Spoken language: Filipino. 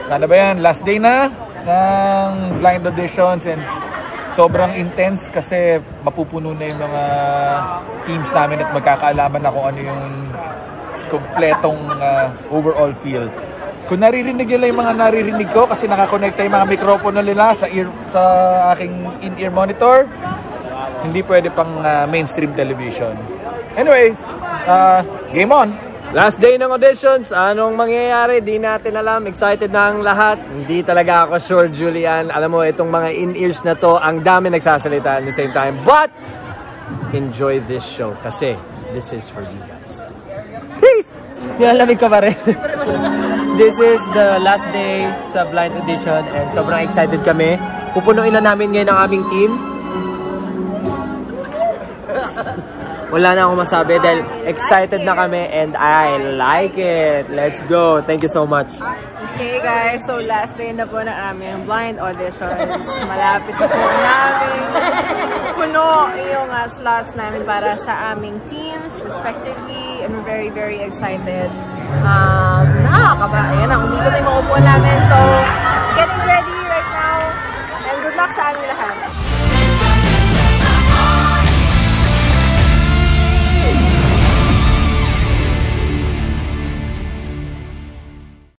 Ano ba yan? Last day na ng blind auditions and sobrang intense kasi mapupuno na yung mga teams namin at magkakaalaman na kung ano yung kompletong overall feel. Kung naririnig nila yung mga naririnig ko kasi nakakonekta yung mga mikropono nila sa aking in-ear monitor, hindi pwede pang mainstream television. Anyway, game on! Last day ng auditions, anong mangyayari? Di natin alam. Excited na ang lahat. Hindi talaga ako sure, Julian. Alam mo, itong mga in-ears na to, ang dami nagsasalita at the same time. But, enjoy this show kasi this is for you guys. Peace! Nilalamig ka pa rin. This is the last day sa blind audition and sobrang excited kami. Pupunuin na namin ngayon ang aming team. Wala na akong masabi dahil excited na kami and I like it. Let's go. Thank you so much. Okay guys, so last day na po na aming blind auditions. Malapit na po namin puno yung slots namin para sa aming teams respectively. I'm very excited. Nakakaba. Ayan na,